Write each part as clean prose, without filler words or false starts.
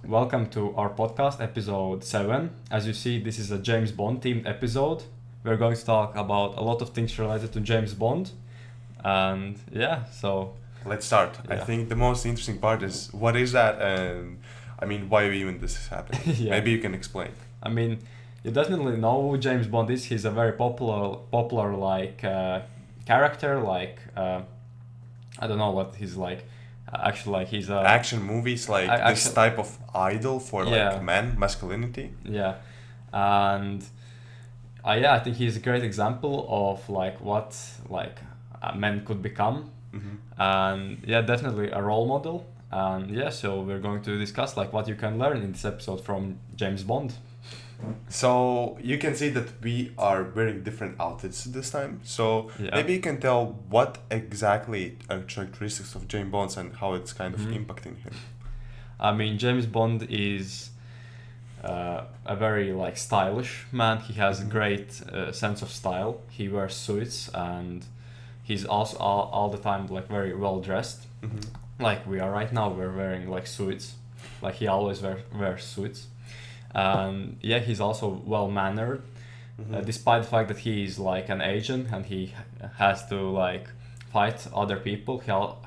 Welcome to our podcast, episode 7. As you see, this is a James Bond themed episode. We're going to talk about a lot of things related to James Bond. And yeah, so. Let's start. I Yeah. think the most interesting part is what is that, and I mean why even this is happening. Yeah. Maybe you can explain. I mean, you definitely know who James Bond is. He's a very popular character. I don't know what he's like. Actually, like he's a Action movies like this action- type of idol for like Yeah. men, masculinity. yeah, and I think he's a great example of like what men could become, and yeah, definitely a role model. And yeah, so we're going to discuss like what you can learn in this episode from James Bond. So you can see that we are wearing different outfits this time. So Yeah. maybe you can tell what exactly are characteristics of James Bond and how it's kind of Mhm. impacting him. I mean, James Bond is a very like stylish man. He has a great sense of style. He wears suits and he's also all the time like very well dressed. Like we are right now, we're wearing like suits. Like he always wears suits. And yeah, he's also well mannered, despite the fact that he is like an agent and he has to like fight other people.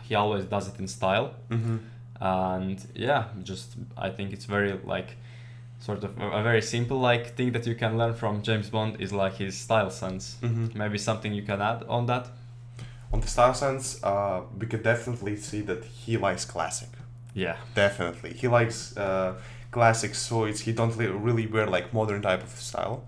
He always does it in style. And yeah, just I think it's very like sort of a very simple like thing that you can learn from James Bond is like his style sense. Maybe something you can add on that. On the style sense, we could definitely see that he likes classic. Yeah. Definitely, he likes classic suits. He don't really wear like modern type of style.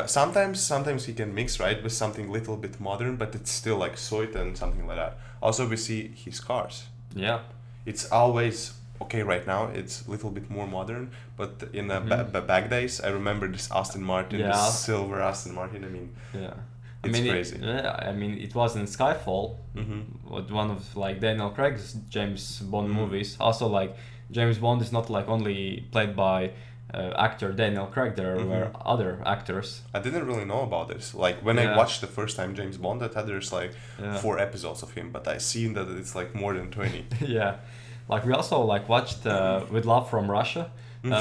Sometimes he can mix right with something little bit modern, but it's still like suit and something like that. Also, we see his cars. Yeah. It's always okay right now. It's a little bit more modern, but in the back days, I remember this Aston Martin, Yeah. this silver Aston Martin. I mean, Yeah. It's crazy. It was in Skyfall, one of like Daniel Craig's James Bond movies. Also, like James Bond is not like only played by actor Daniel Craig. There were other actors. I didn't really know about this. Like when I Yeah. watched the first time James Bond, I thought there's like Yeah. 4 episodes of him, but I seen that it's like more than 20. Yeah, like we also like watched With Love from Russia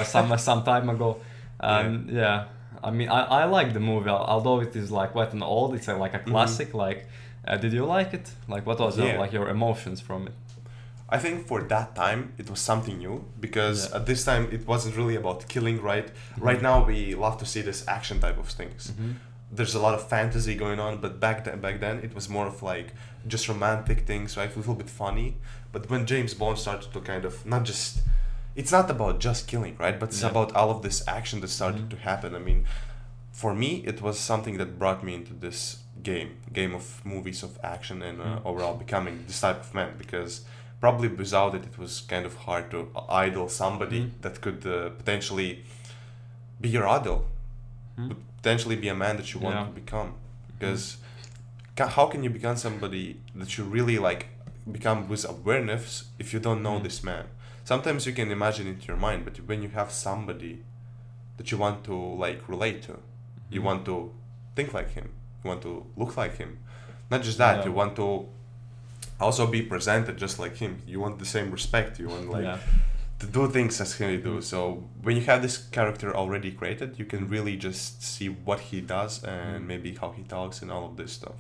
some time ago, and yeah. I mean, I like the movie, although it is like quite an old. It's like a classic. Like, did you like it? Like, what was Yeah. like your emotions from it? I think for that time it was something new because Yeah. at this time it wasn't really about killing, right? Right now we love to see this action type of things. There's a lot of fantasy going on, but back then it was more of like just romantic things, right? A little bit funny. But when James Bond started to kind of it's not about just killing, right? But it's Yeah. about all of this action that started to happen. I mean, for me, it was something that brought me into this game of movies of action and overall becoming this type of man. Because probably without it, it was kind of hard to idol somebody that could potentially be your idol, potentially be a man that you want Yeah. to become. Because how can you become somebody that you really like become with awareness if you don't know this man? Sometimes you can imagine it in your mind, but when you have somebody that you want to like relate to, you want to think like him, you want to look like him. Not just that, Yeah. you want to also be presented just like him. You want the same respect. You want like Yeah. to do things as he do. So when you have this character already created, you can really just see what he does and maybe how he talks and all of this stuff.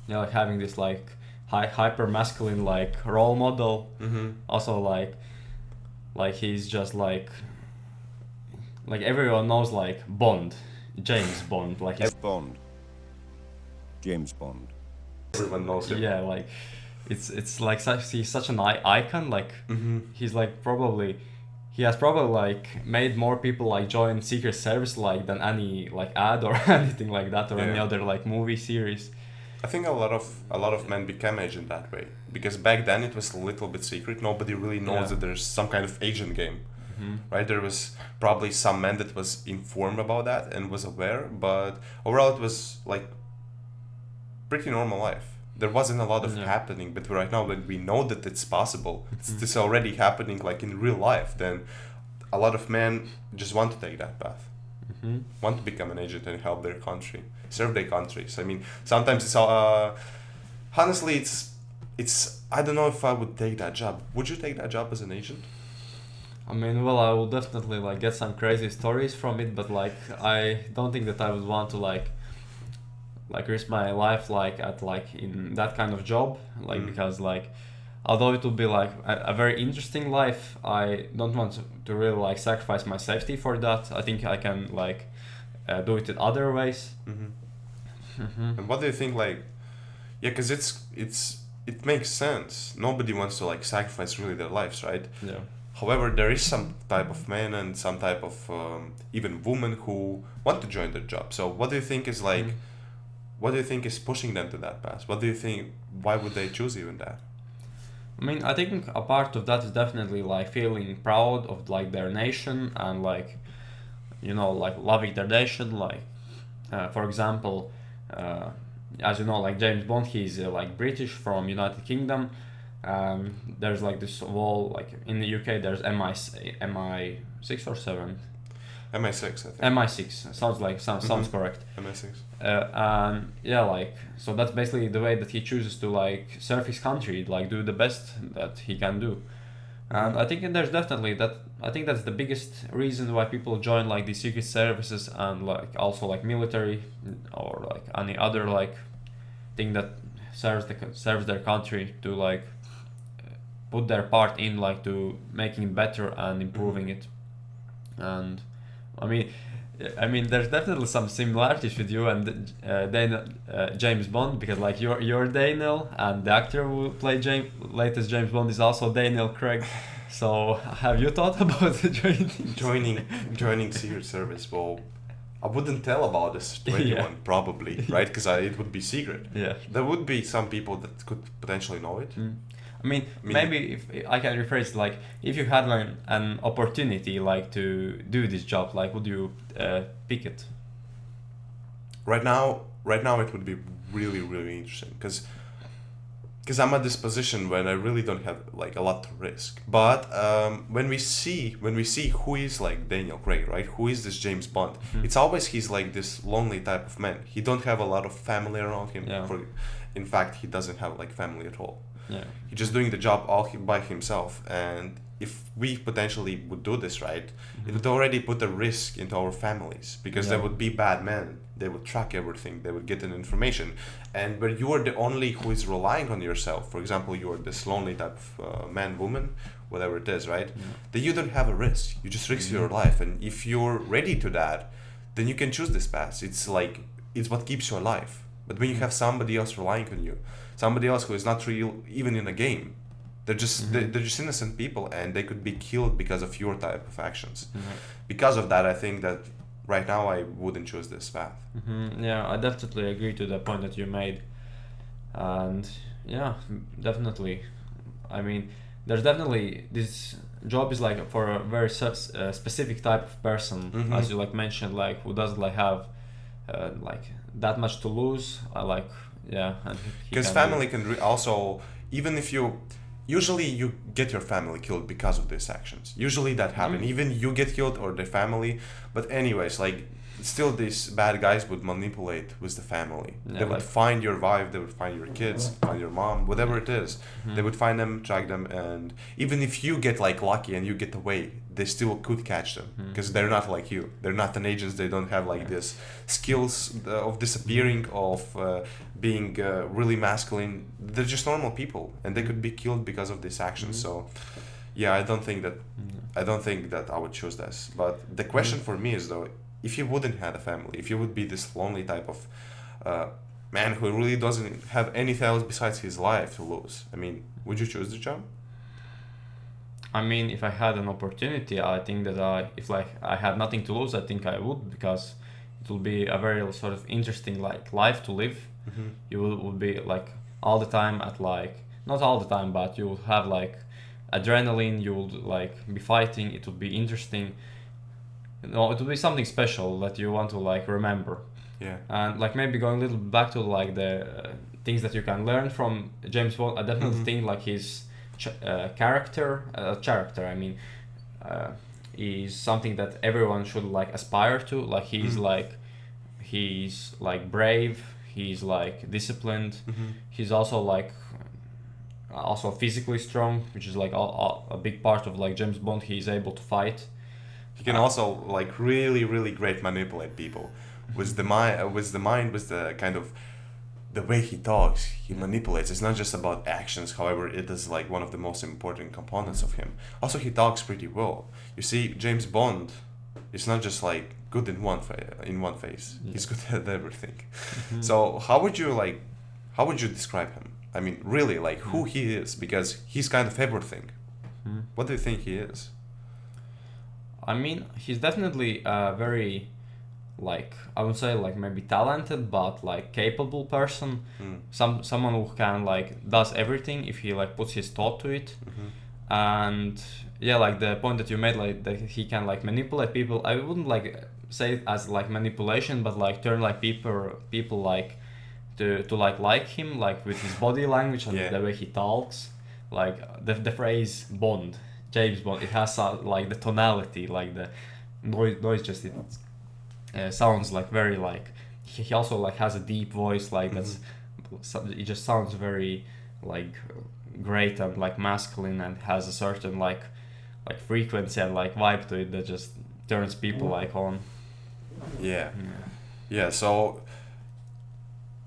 Yeah, like having this like hyper masculine like role model. Also like he's just like everyone knows like Bond, James Bond. Like he's, Bond. James Bond. Everyone knows him. yeah, like it's like he's such an icon. Like he's like he has probably like made more people like join Secret Service like than any like ad or anything like that or any Yeah. other like movie series. I think a lot of men became agent that way because back then it was a little bit secret. Nobody really knows Yeah. that there's some kind of agent game, right? There was probably some men that was informed about that and was aware, but overall it was like pretty normal life. There wasn't a lot of happening, but right now when we know that it's possible, it's already happening like in real life. Then a lot of men just want to take that path. Want to become an agent and help their country, serve their countries. I mean, sometimes it's honestly, it's I don't know if I would take that job. Would you take that job as an agent? I mean, well, I will definitely like get some crazy stories from it, but like I don't think that I would want to like risk my life like at like in that kind of job, like because like although it would be like a very interesting life, I don't want to really like sacrifice my safety for that. I think I can like do it in other ways. And what do you think, like, yeah, because it makes sense. Nobody wants to like sacrifice really their lives, right? Yeah. However, there is some type of men and some type of even women who want to join their job. So what do you think is like, what do you think is pushing them to that path? What do you think, why would they choose even that? I mean, I think a part of that is definitely like feeling proud of like their nation and like, you know, like loving their nation. Like, for example, as you know, like James Bond, he's like British from United Kingdom. There's like this wall, like in the UK, there's MI6 or 7. MI6, I think. MI6 sounds like sounds correct. MI6. And yeah, like so that's basically the way that he chooses to like serve his country, like do the best that he can do. And I think there's definitely that. I think that's the biggest reason why people join like the secret services and like also like military or like any other like thing that serves their country to like put their part in like to making it better and improving it. And I mean, there's definitely some similarities with you and James Bond, because like you're Daniel, and the actor who played latest James Bond is also Daniel Craig. So have you thought about joining Secret Service? Well, I wouldn't tell about this to anyone, probably, right? Because it would be secret. Yeah. There would be some people that could potentially know it. I mean, maybe if I can rephrase, like, if you had like, an opportunity, like, to do this job, like, would you pick it? Right now, it would be really, really interesting because I'm at this position when I really don't have like a lot to risk. But when we see who is like Daniel Craig, right? Who is this James Bond? It's always he's like this lonely type of man. He don't have a lot of family around him. Yeah. In fact, he doesn't have like family at all. Yeah. He's just doing the job all by himself. And if we potentially would do this, right, it would already put a risk into our families, because there would be bad men. They would track everything. They would get an information. And where you are the only who is relying on yourself, for example, you are this lonely type of man, woman, whatever it is, right, then you don't have a risk. You just risk your life. And if you're ready to that, then you can choose this path. It's like, it's what keeps you alive. But when you have somebody else relying on you, somebody else who is not real, even in a game, they're just they're just innocent people, and they could be killed because of your type of actions. Because of that, I think that right now I wouldn't choose this path. Yeah, I definitely agree to the point that you made, and yeah, definitely. I mean, there's definitely this job is like for a very specific type of person, as you like mentioned, like who doesn't like have like that much to lose. Because family can also, even if you, usually you get your family killed because of these actions. Usually that happen. Even you get killed or the family. But anyways, like still these bad guys would manipulate with the family. Yeah, they would find your wife, they would find your kids, find your mom, whatever it is. They would find them, track them, and even if you get like lucky and you get away, they still could catch them, because they're not like you. They're not an agents. They don't have like this skills of disappearing, of being really masculine. They're just normal people, and they could be killed because of these actions. So yeah, I don't think that I would choose this. But the question for me is, though, if you wouldn't have a family, if you would be this lonely type of man who really doesn't have anything else besides his life to lose, I mean, would you choose the job? I mean, if I had an opportunity, I think that if like I had nothing to lose, I think I would, because it will be a very sort of interesting like life to live. You would be like all the time at like, not all the time, but you will have like adrenaline. You would like be fighting. It would be interesting. You know, it would be something special that you want to like remember. Yeah. And like maybe going a little back to like the things that you can learn from James Bond, I definitely think like his character is something that everyone should like aspire to. Like he's like brave, he's like disciplined, he's also like also physically strong, which is like a big part of like James Bond. He's able to fight. He can also like really great manipulate people with the mind, with the kind of the way he talks. He manipulates. It's not just about actions. However, it is like one of the most important components of him. Also, he talks pretty well. You see, James Bond is not just like good in one face. Yeah. He's good at everything. So how would you describe him? I mean, really, like who he is, because he's kind of everything. What do you think he is? I mean, he's definitely a very, like, I would say like maybe talented but like capable person. Someone who can like does everything if he like puts his thought to it. And yeah, like the point that you made, like that he can like manipulate people. I wouldn't like say it as like manipulation, but like turn like people like to like him, like with his body language and the way he talks. Like the phrase Bond, James Bond, it has like the tonality, like the noise just it sounds like very like he also like has a deep voice, like that's it just sounds very like great and like masculine, and has a certain like frequency and like vibe to it that just turns people like on. Yeah, so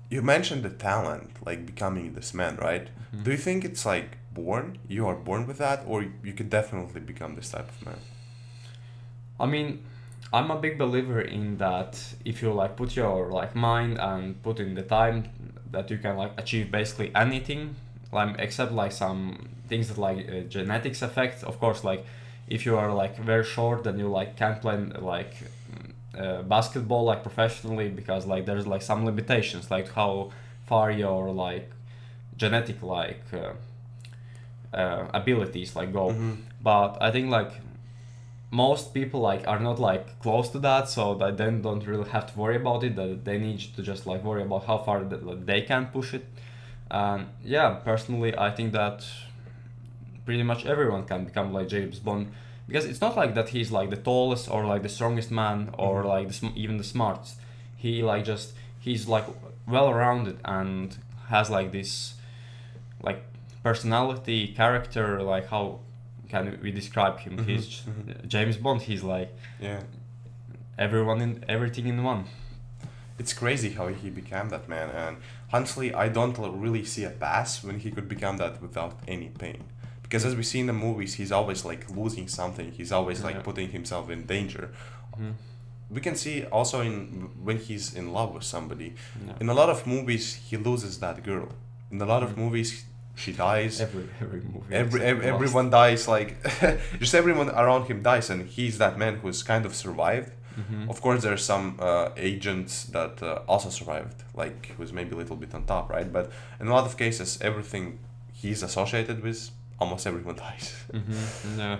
you mentioned the talent, like becoming this man, right? Do you think it's like born? You are born with that, or you could definitely become this type of man? I mean, I'm a big believer in that if you like put your like mind and put in the time, that you can like achieve basically anything, like except like some things that like genetics affect. Of course, like if you are like very short, then you like can't play like basketball like professionally, because like there's like some limitations, like how far your like genetic like abilities like go. But I think like most people like are not like close to that, so that then don't really have to worry about it, that they need to just like worry about how far they can push it. And yeah, personally I think that pretty much everyone can become like James Bond, because it's not like that he's like the tallest or like the strongest man or like even the smartest. He like just he's like well rounded and has like this like personality, character, like how can we describe him? He's James Bond. He's like everything in one. It's crazy how he became that man, and honestly, I don't really see a pass when he could become that without any pain. Because as we see in the movies, he's always like losing something. He's always like putting himself in danger. We can see also when he's in love with somebody. In a lot of movies, he loses that girl. In a lot of movies, she dies. Every movie. Everyone dies. Like just everyone around him dies, and he's that man who's kind of survived. Of course, there are some agents that also survived, like who's maybe a little bit on top, right? But in a lot of cases, everything he's associated with, almost everyone dies. Yeah,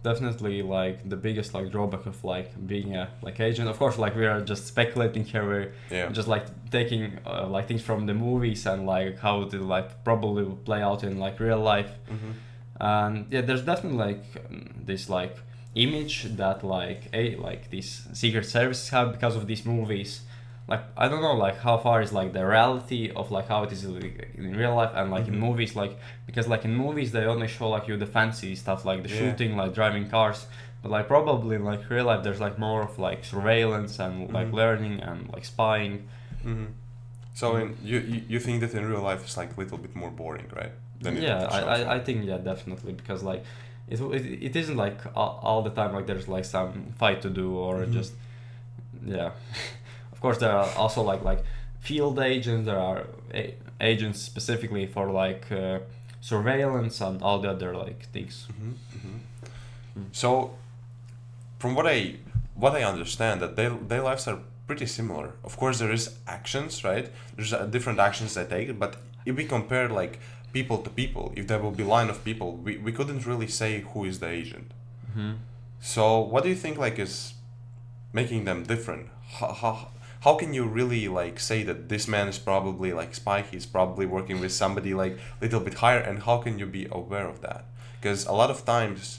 definitely like the biggest like drawback of like being a like agent. Of course, like we are just speculating here. We're just like taking like things from the movies and like how it like probably will play out in like real life. And yeah, there's definitely like this like image that like these secret services have because of these movies. Like I don't know like how far is like the reality of like how it is in real life and like in movies, like because like in movies they only show like you the fancy stuff, like the shooting, like driving cars, but like probably in like real life there's like more of like surveillance and like learning and like spying. So you think that in real life it's like a little bit more boring, right? I think definitely, because like it isn't like all the time like there's like some fight to do or just Of course, there are also like field agents. There are agents specifically for like surveillance and all the other like things. So, from what I understand, that their lives are pretty similar. Of course, there is actions, right? There's different actions they take, but if we compare like people to people, if there will be line of people, we couldn't really say who is the agent. So, what do you think like is making them different? How can you really like say that this man is probably like spy, he's probably working with somebody like little bit higher, and how can you be aware of that? Because a lot of times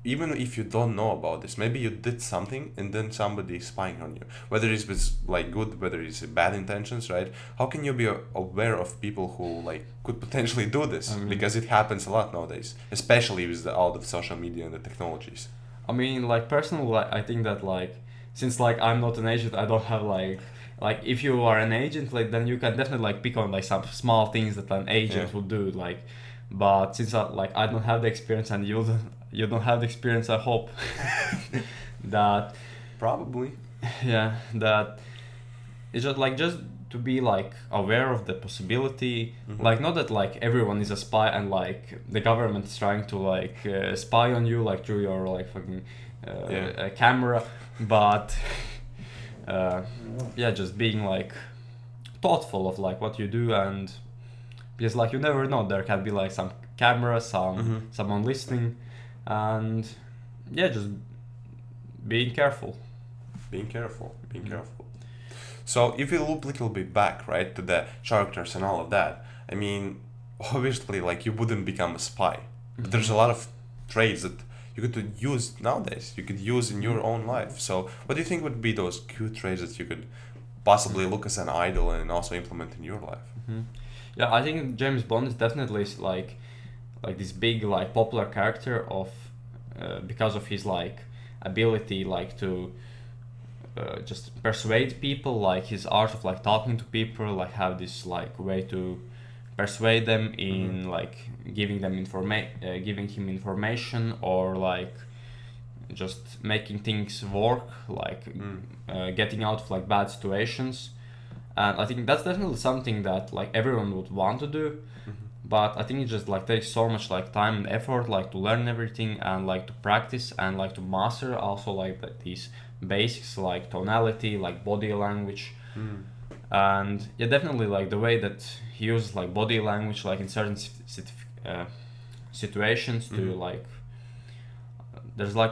even if you don't know about this, maybe you did something and then somebody is spying on you, whether it's with like good, whether it's bad intentions, right? How can you be aware of people who like could potentially do this? Because it happens a lot nowadays, especially with all the social media and the technologies. I mean, like personally, like, I think that like since like I'm not an agent, I don't have like if you are an agent, like then you can definitely like pick on like some small things that an agent would do, like. But since I don't have the experience and you don't have the experience, I hope that Probably. yeah, that it's just to be like aware of the possibility, like not that like everyone is a spy and like the government is trying to like spy on you like through your like fucking camera, but yeah, just being like thoughtful of like what you do, and because like you never know, there can be like some camera, someone listening, and yeah, just being careful. Being careful. So if we look a little bit back, right, to the characters and all of that, I mean, obviously, like you wouldn't become a spy. But there's a lot of traits that you could use nowadays. You could use in your own life. So what do you think would be those cute traits that you could possibly look as an idol and also implement in your life? Yeah, I think James Bond is definitely like this big like popular character of because of his like ability like to just persuade people, like his art of like talking to people, like have this like way to persuade them in like giving him information, or like just making things work, like getting out of like bad situations. And I think that's definitely something that like everyone would want to do, but I think it just like takes so much like time and effort, like to learn everything and like to practice and like to master also like these basics like tonality, like body language. And yeah, definitely like the way that he uses like body language like in certain situations to like there's like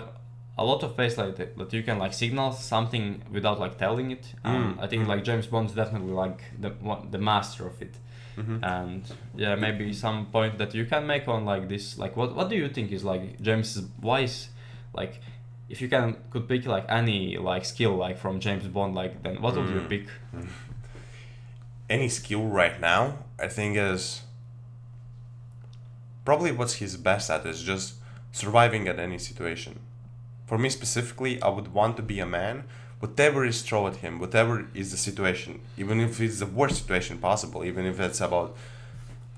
a lot of ways like that you can like signal something without like telling it. I think like James Bond is definitely like the master of it. And yeah, maybe some point that you can make on like this, like what do you think is like James' wise, like if you could pick like any like skill like from James Bond, like then what would you pick? Any skill right now, I think is probably what's he's best at is just surviving at any situation. For me specifically, I would want to be a man, whatever is thrown at him, whatever is the situation, even if it's the worst situation possible, even if it's about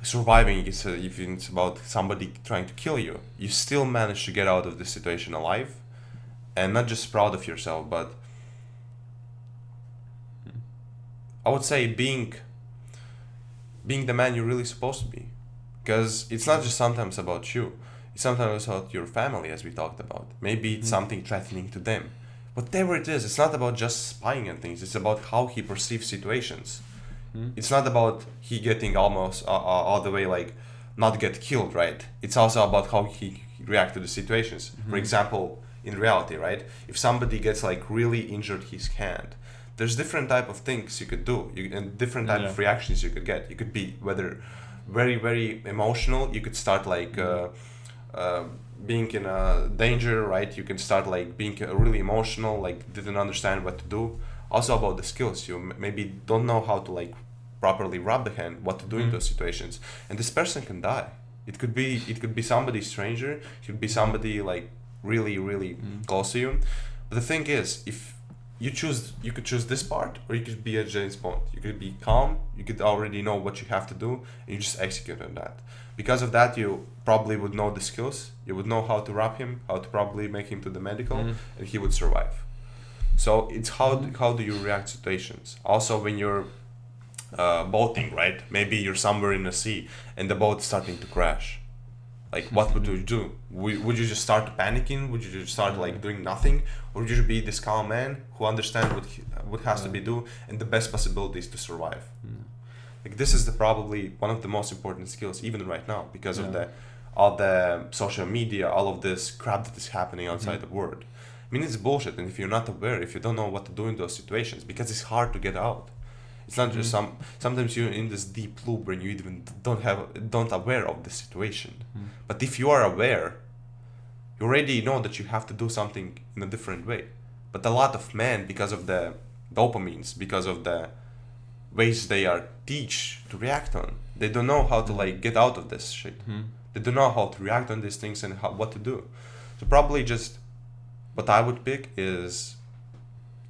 surviving, if it's about somebody trying to kill you, you still manage to get out of this situation alive, and not just proud of yourself, but I would say being the man you're really supposed to be. Because it's not just sometimes about you. It's sometimes about your family, as we talked about. Maybe it's something threatening to them. Whatever it is, it's not about just spying on things. It's about how he perceives situations. It's not about he getting almost all the way like not get killed, right? It's also about how he react to the situations. For example, in reality, right? If somebody gets like really injured his hand, there's different type of things you could do, and different type of reactions you could get. You could be whether very, very emotional. You could start like being in a danger, right? You can start like being really emotional, like didn't understand what to do. Also about the skills, you maybe don't know how to like properly rub the hand, what to do in those situations, and this person can die. It could be somebody stranger, it could be somebody like really, really close to you. But the thing is, if you could choose this part, or you could be a James Bond. You could be calm, you could already know what you have to do, and you just execute on that. Because of that, you probably would know the skills, you would know how to wrap him, how to probably make him to the medical, and he would survive. So it's how do you react to situations. Also when you're boating, right? Maybe you're somewhere in the sea, and the boat is starting to crash. Like, what would you do? Would you just start panicking? Would you just start like doing nothing? Or would you be this calm man who understands what has to be do, and the best possibilities to survive? Like, this is probably one of the most important skills even right now, because of all the social media, all of this crap that is happening outside the world. I mean, it's bullshit, and if you're not aware, if you don't know what to do in those situations, because it's hard to get out. It's not just sometimes you're in this deep loop where you even don't aware of the situation. But if you are aware, you already know that you have to do something in a different way. But a lot of men, because of the dopamines, because of the ways they are teach to react on, they don't know how to like get out of this shit. They don't know how to react on these things and what to do. So probably just what I would pick is,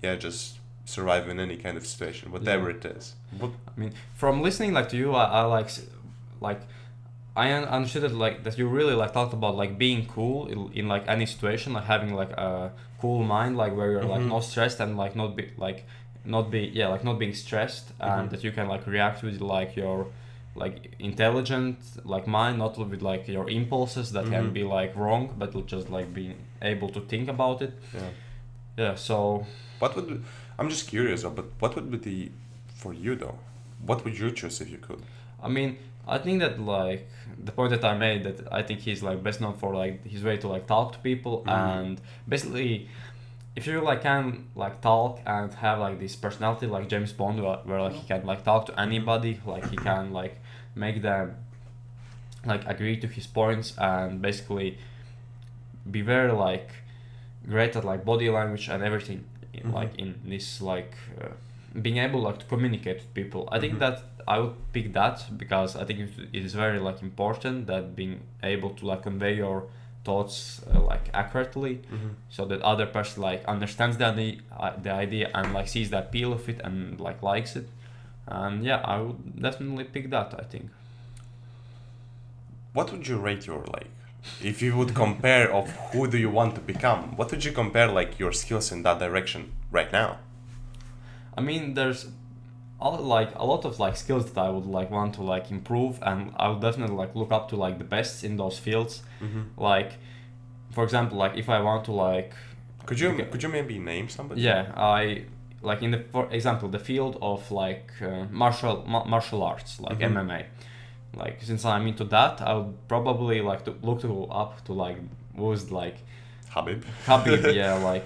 yeah, just survive in any kind of situation, whatever it is. I mean, from listening like to you, I like I understood that like that you really like talked about like being cool in like any situation, like having like a cool mind, like where you're like not stressed and like not being stressed, and that you can like react with like your like intelligent like mind, not with like your impulses that can be like wrong, but just like being able to think about it. Yeah. So I'm just curious, but what would be for you though? What would you choose if you could? I mean, I think that like the point that I made, that I think he's like best known for like his way to like talk to people, and basically if you like can like talk and have like this personality like James Bond, where like he can like talk to anybody, like he can like make them like agree to his points, and basically be very like great at like body language and everything like in this like being able like to communicate with people. I think that I would pick that because I think it is very like important that being able to like convey your thoughts like accurately, so that other person like understands the idea and like sees the appeal of it and like likes it. And yeah, I would definitely pick that, I think. What would you rate your like, if you would compare of who do you want to become, what would you compare like your skills in that direction right now? I mean, there's a lot of like skills that I would like want to like improve, and I would definitely like look up to like the best in those fields. Like, for example, like if I want to like, could you maybe name somebody? Yeah, I like in the, for example, the field of like martial arts, like MMA. Like since I'm into that, I would probably like to look up to like who's like Khabib, yeah, like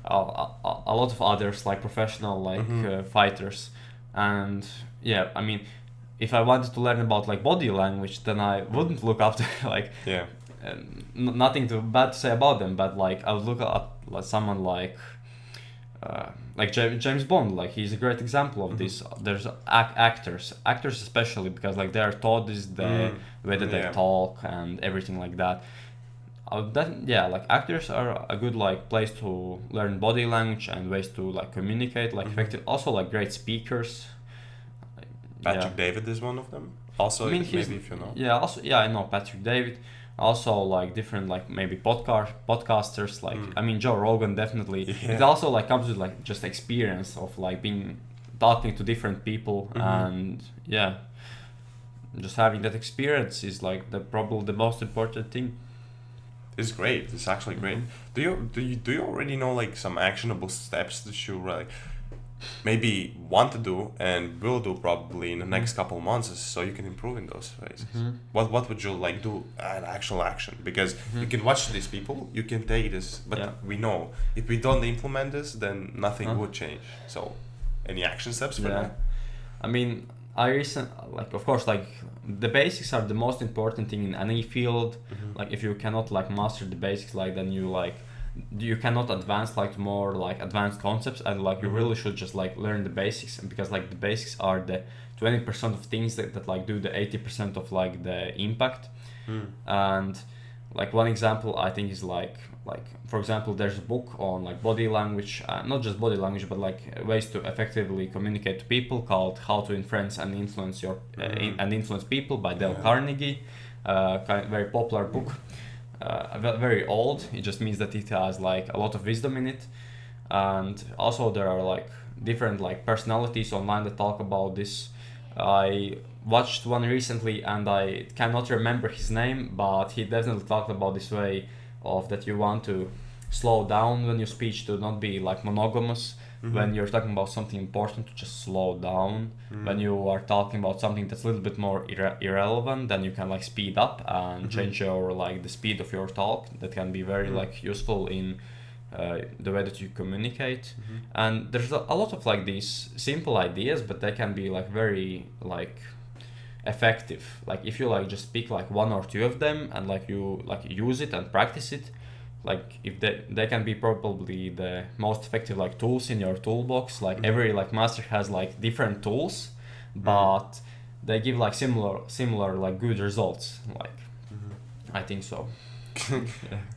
a lot of others like professional like fighters. And yeah, I mean, if I wanted to learn about like body language, then I wouldn't look up to like nothing too bad to say about them, but like I would look up like someone like James Bond. Like he's a great example of this. There's actors especially, because like they are taught this the way that they talk and everything like that. Like actors are a good like place to learn body language and ways to like communicate like effective. Also like great speakers. Patrick David is one of them. Also, I mean, maybe if you know. Yeah, also I know Patrick David. Also like different like maybe podcasters like I mean Joe Rogan definitely. It also like comes with like just experience of like talking to different people, and just having that experience is like probably the most important thing. It's great. It's actually great. Do you already know like some actionable steps that you like maybe want to do and will do probably in the next couple of months, so you can improve in those phases? What would you like do an actual action? Because you can watch these people, you can take this, but we know if we don't implement this, then nothing would change. So any action steps for that? I mean, of course, like the basics are the most important thing in any field. Like if you cannot like master the basics, like then you cannot advance like to more like advanced concepts, and like you really should just like learn the basics, because like the basics are the 20% of things that like do the 80% of like the impact. And like one example I think is like for example, there's a book on like body language, not just body language, but like ways to effectively communicate to people, called How to Influence and Influence and Influence People by Dale Carnegie. Very popular book. Very old. It just means that it has like a lot of wisdom in it. And also there are like different like personalities online that talk about this. I watched one recently and I cannot remember his name, but he definitely talked about this way of that you want to slow down when you speak, to not be like monogamous. When you're talking about something important, to just slow down. When you are talking about something that's a little bit more irrelevant, then you can like speed up and change your like the speed of your talk. That can be very like useful in the way that you communicate. And there's a lot of like these simple ideas, but they can be like very like effective. Like if you like just pick like one or two of them and like you like use it and practice it, like if they can be probably the most effective like tools in your toolbox. Like every like master has like different tools, but they give like similar like good results. Like I think so.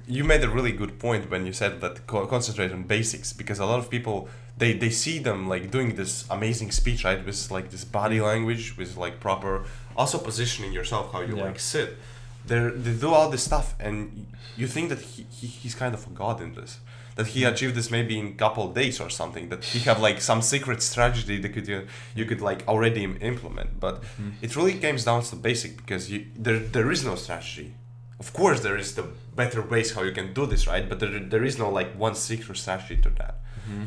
You made a really good point when you said that concentrate on basics, because a lot of people they see them like doing this amazing speech, right, with like this body language, with like proper also positioning yourself, how you like sit. They do all this stuff, and you think that he's kind of a god in this, that he achieved this maybe in a couple of days or something, that he have like some secret strategy that you could like already implement. But it really comes down to basic, because there is no strategy. Of course there is the better ways how you can do this, right? But there is no like one secret strategy to that.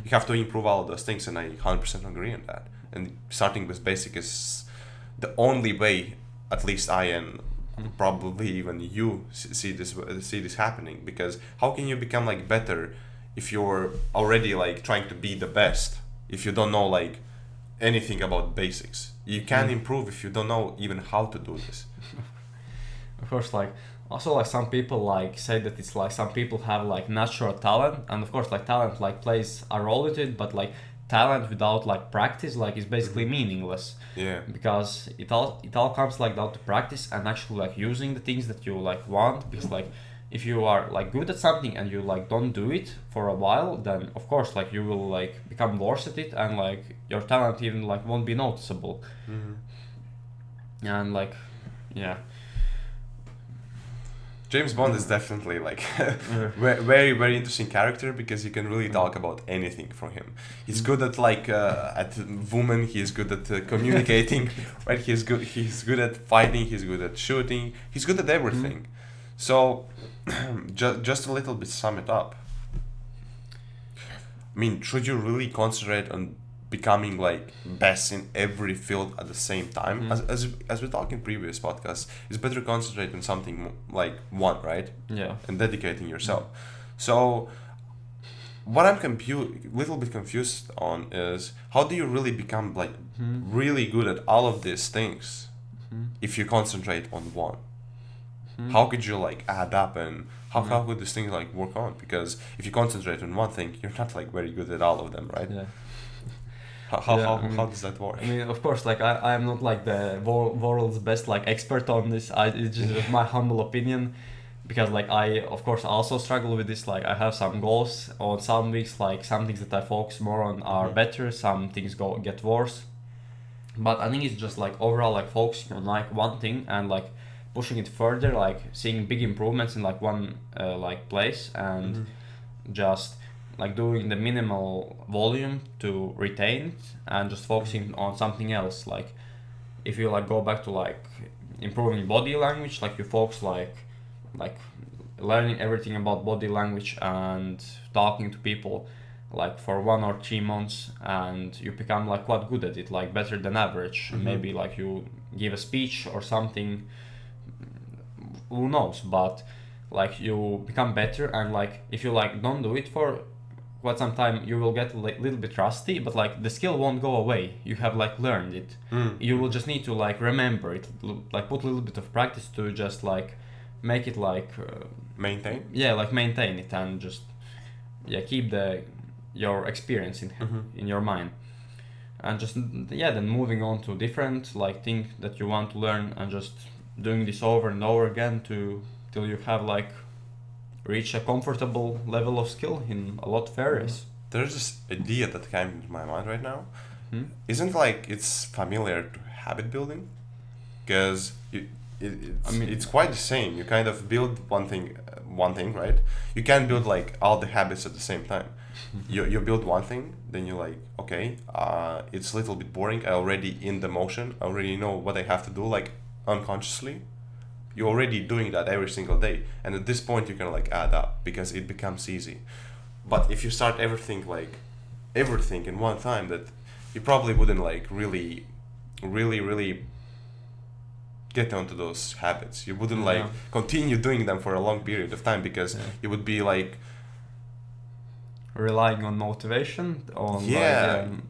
You have to improve all of those things, and I 100% agree on that. And starting with basic is the only way, at least I and probably even you see this happening. Because how can you become like better if you're already like trying to be the best, if you don't know like anything about basics? You can't improve if you don't know even how to do this. Of course, like also like some people like say that it's like some people have like natural talent, and of course like talent like plays a role in it, but like talent without like practice like is basically meaningless. Yeah. Because it all comes like down to practice and actually like using the things that you like want. Because like if you are like good at something and you like don't do it for a while, then of course like you will like become worse at it, and like your talent even like won't be noticeable. And like James Bond is definitely like very very interesting character, because you can really talk about anything from him. He's good at like at women. He's good at communicating, right? He's good at fighting. He's good at shooting. He's good at everything. So just a little bit sum it up. I mean, should you really concentrate on becoming like best in every field at the same time? As we talked in previous podcasts, it's better to concentrate on something like one, right? Yeah. And dedicating yourself. So what I'm little bit confused on is, how do you really become like really good at all of these things if you concentrate on one? How could you like add up, and how could this thing like work on? Because if you concentrate on one thing, you're not like very good at all of them, right? Yeah. How does that work? I mean, of course, like I am not like the world's best like expert on this. It's just my humble opinion, because like I of course also struggle with this. Like I have some goals on some weeks. Like some things that I focus more on are better. Some things get worse. But I think it's just like overall like focusing on like one thing and like pushing it further, like seeing big improvements in like one like place, and just like doing the minimal volume to retain it, and just focusing on something else. Like if you like go back to like improving body language, like you focus like learning everything about body language and talking to people like for 1 or 3 months, and you become like quite good at it, like better than average. Maybe like you give a speech or something, who knows, but like you become better. And like if you like don't do it for quite some time, you will get a little bit rusty, but like the skill won't go away. You have like learned it. You will just need to like remember it, like put a little bit of practice to just like make it like maintain it, and just keep your experience in your mind, and just then moving on to different like thing that you want to learn, and just doing this over and over again till you have like reach a comfortable level of skill in a lot of areas. There's this idea that came into my mind right now. Isn't like it's familiar to habit building, because it's quite the same. You kind of build one thing, right? You can't build like all the habits at the same time. You build one thing, then you're like, okay, it's a little bit boring. I already in the motion. I already know what I have to do, like unconsciously. You're already doing that every single day, and at this point you can like add up, because it becomes easy. But if you start everything in one time, that you probably wouldn't like really get onto those habits. You wouldn't like continue doing them for a long period of time, because you would be like relying on motivation on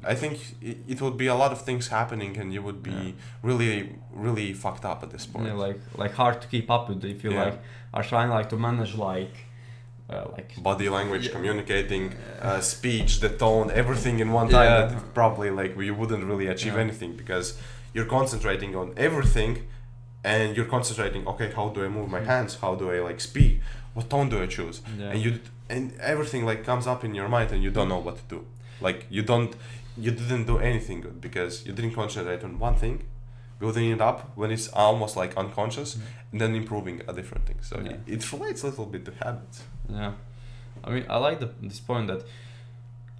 I think it would be a lot of things happening, and you would be really fucked up at this point. Like hard to keep up with if you like are trying like to manage like like body language, Yeah. communicating, speech, the tone, everything in one time. Yeah. That probably like we wouldn't really achieve Yeah. anything because you're concentrating on everything, and you're concentrating. Okay, how do I move my hands? How do I like speak? What tone do I choose? Yeah. And everything like comes up in your mind, and you don't know what to do. Like you didn't do anything good because you didn't concentrate on one thing, building it up when it's almost like unconscious, and then improving a different thing. So Yeah. it relates a little bit to habits. Yeah, I mean, I like this point that,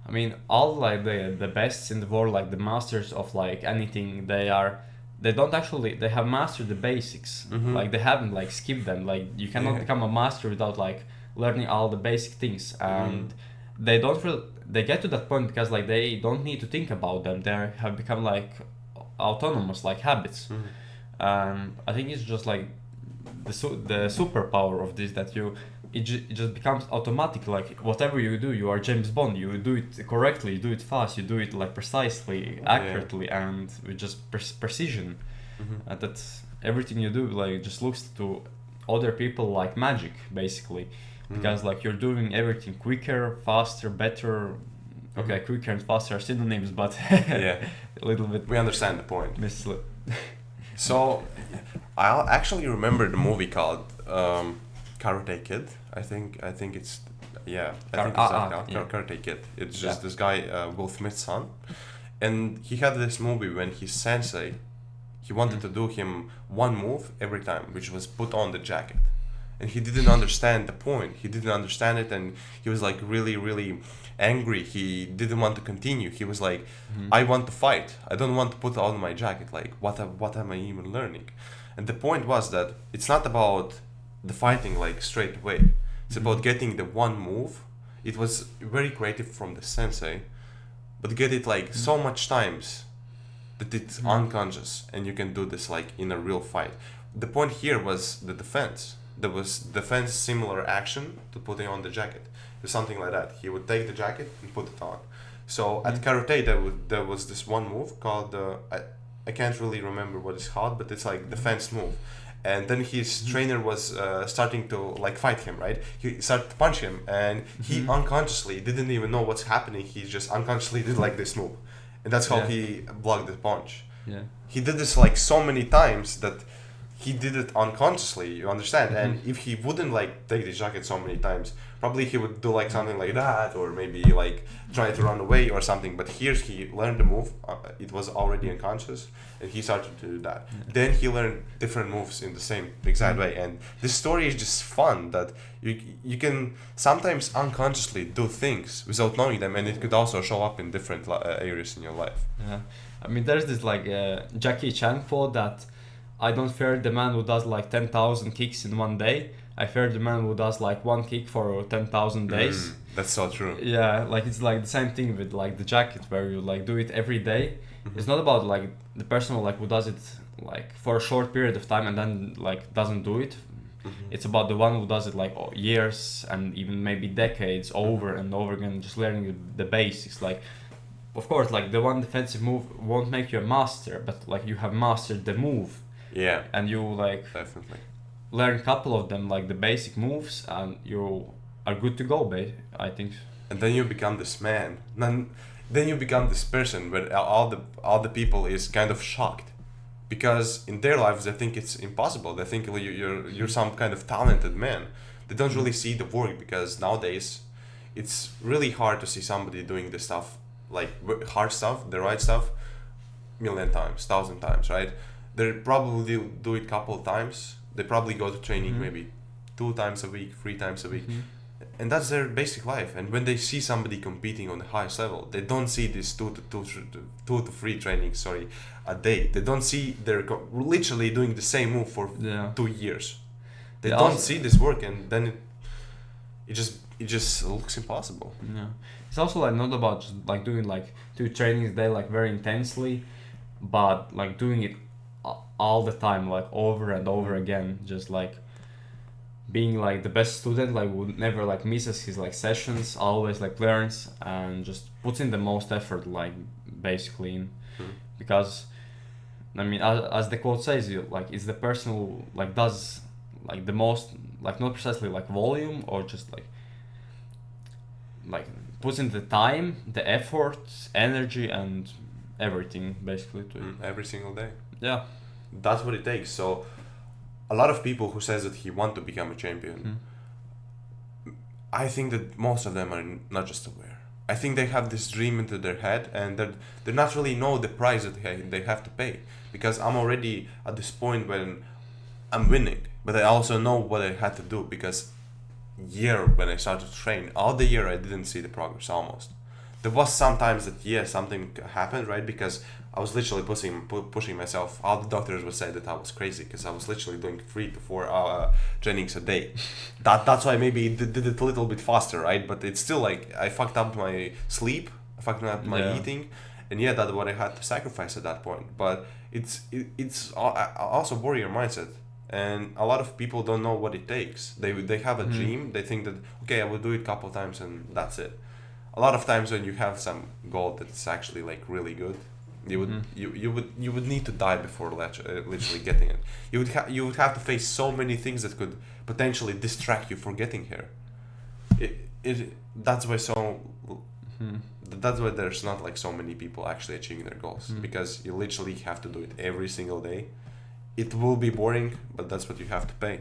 I mean, all like the bests in the world, like the masters of like anything, they don't actually, they have mastered the basics. Mhm. Like they haven't like skipped them. Like you cannot Yeah. become a master without like learning all the basic things, and they don't really, they get to that point because like they don't need to think about them. They have become like autonomous, like habits. I think it's just like the superpower of this, that it just becomes automatic. Like whatever you do, you are James Bond. You do it correctly, you do it fast, you do it like precisely, accurately, and with just precision. And that everything you do like just looks to other people like magic, basically, because like you're doing everything quicker, faster, better. Okay, quicker and faster are synonyms, but Yeah. a little bit We understand the point. mislead. So, I actually remember the movie called Karate Kid. I think it's yeah. I think it's called yeah. Karate Kid. It's just Yeah. this guy Will Smith's son, and he had this movie when his sensei, he wanted to do him one move every time, which was put on the jacket, and he didn't understand the point. He didn't understand it, and he was like really angry. He didn't want to continue. He was like, I want to fight. I don't want to put on my jacket. Like, what am I even learning? And the point was that it's not about the fighting like straight away. It's about getting the one move. It was very creative from the sensei, but get it like so much times that it's unconscious, and you can do this like in a real fight. The point here was the defense. There was defense similar action to putting on the jacket. It was something like that. He would take the jacket and put it on. So at karate there was this one move called I can't really remember what it's called, but it's like defense move. And then his trainer was starting to like fight him, right? He started to punch him, and he unconsciously didn't even know what's happening. He just unconsciously did like this move, and that's how Yeah. he blocked the punch. Yeah. He did this like so many times that he did it unconsciously, you understand? And if he wouldn't like take the jacket so many times, probably he would do like something like that, or maybe like try to run away or something. But here he learned the move. It was already unconscious, and he started to do that. Then he learned different moves in the same exact way. And this story is just fun, that you can sometimes unconsciously do things without knowing them, and it could also show up in different areas in your life. Yeah, I mean, there's this like Jackie Chan quote that I don't fear the man who does like 10,000 kicks in one day. I fear the man who does like one kick for 10,000 days. That's so true. Yeah, like it's like the same thing with like the jacket, where you like do it every day. It's not about like the person like who does it like for a short period of time and then like doesn't do it. It's about the one who does it like years and even maybe decades over and over again, just learning the basics. Like, of course, like the one defensive move won't make you a master, but like you have mastered the move, Yeah, and you like definitely. learn a couple of them, like the basic moves, and you are good to go, I think. And then you become this man. Then you become this person where all the people is kind of shocked, because in their lives they think it's impossible. They think you're some kind of talented man. They don't really see the work, because nowadays it's really hard to see somebody doing this stuff, like hard stuff, the right stuff, million times, 1,000 times, right? They probably do it couple times. They probably go to training maybe 2 times a week, 3 times a week. And that's their basic life. And when they see somebody competing on the highest level, they don't see these 2 to 3 trainings, a day. They don't see they're literally doing the same move for 2 years. They Yeah, don't also- see this work, and then it just looks impossible. Yeah, it's also like not about just like doing like 2 trainings a day like very intensely, but like doing it all the time, like over and over again, just like being like the best student, like would never like misses his like sessions, always like learns and just puts in the most effort, like basically in, because I mean, as the quote says, like it's the person who like does like the most, like not precisely like volume or just like like puts in the time, the effort, energy, and everything basically to it. Every single day. Yeah. That's what it takes. So a lot of people who says that he want to become a champion, I think that most of them are not just aware. I think they have this dream into their head, and they not really know the price that they have to pay. Because I'm already at this point when I'm winning, but I also know what I had to do, because year when I started to train, all the year I didn't see the progress almost. There was sometimes that something happened, right? Because I was literally pushing myself. All the doctors would say that I was crazy because I was literally doing 3 to 4 hour trainings a day. That's why maybe it did it a little bit faster, right? But it's still like I fucked up my sleep, I fucked up my eating, and that's what I had to sacrifice at that point. But it's also warrior mindset. And a lot of people don't know what it takes. They have a dream. They think that, okay, I will do it a couple of times and that's it. A lot of times when you have some goal that's actually like really good, you would need to die before literally getting it. You would have to face so many things that could potentially distract you from getting here. That's why that's why there's not like so many people actually achieving their goals, because you literally have to do it every single day. It will be boring, but that's what you have to pay.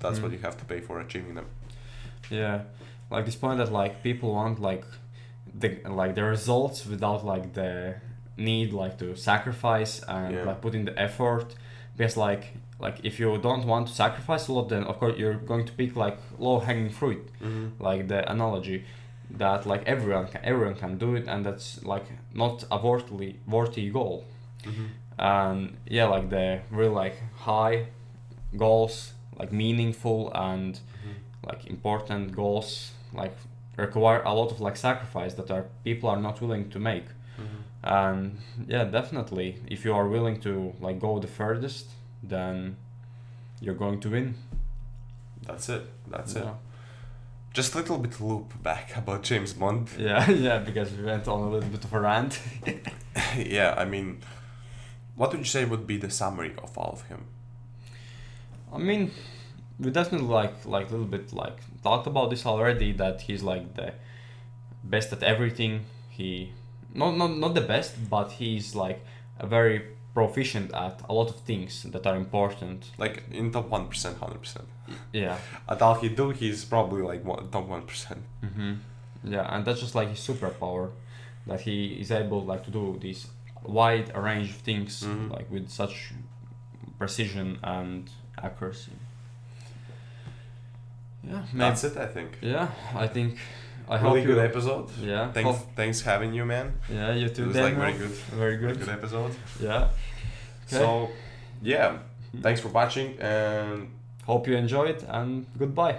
That's what you have to pay for achieving them. Yeah, like this point that like people want like the results without like the need like to sacrifice and like put in the effort, because like if you don't want to sacrifice a lot, then of course you're going to pick like low hanging fruit, like the analogy that like everyone can do it, and that's like not a worthy goal. And like the real like high goals, like meaningful and like important goals, like require a lot of like sacrifice that people are not willing to make. And definitely if you are willing to like go the furthest, then you're going to win. That's it. Just a little bit loop back about James Bond. Because we went on a little bit of a rant. I mean, what would you say would be the summary of all of him? I mean, we definitely like a little bit like talked about this already, that he's like the best at everything. He not the best, but he's like a very proficient at a lot of things that are important. Like in top 1%, 100%. Yeah. At all he do, he's probably like top 1%. Yeah, and that's just like his superpower, that he is able like to do this wide range of things like with such precision and accuracy. Yeah, maybe. That's it, I think. Yeah, I think. I really hope good episode. Yeah. Thanks having you, man. Yeah, you too. It was Daniel. like very good. Very good. Very good episode. Yeah. Okay. So, thanks for watching, and hope you enjoyed, and goodbye.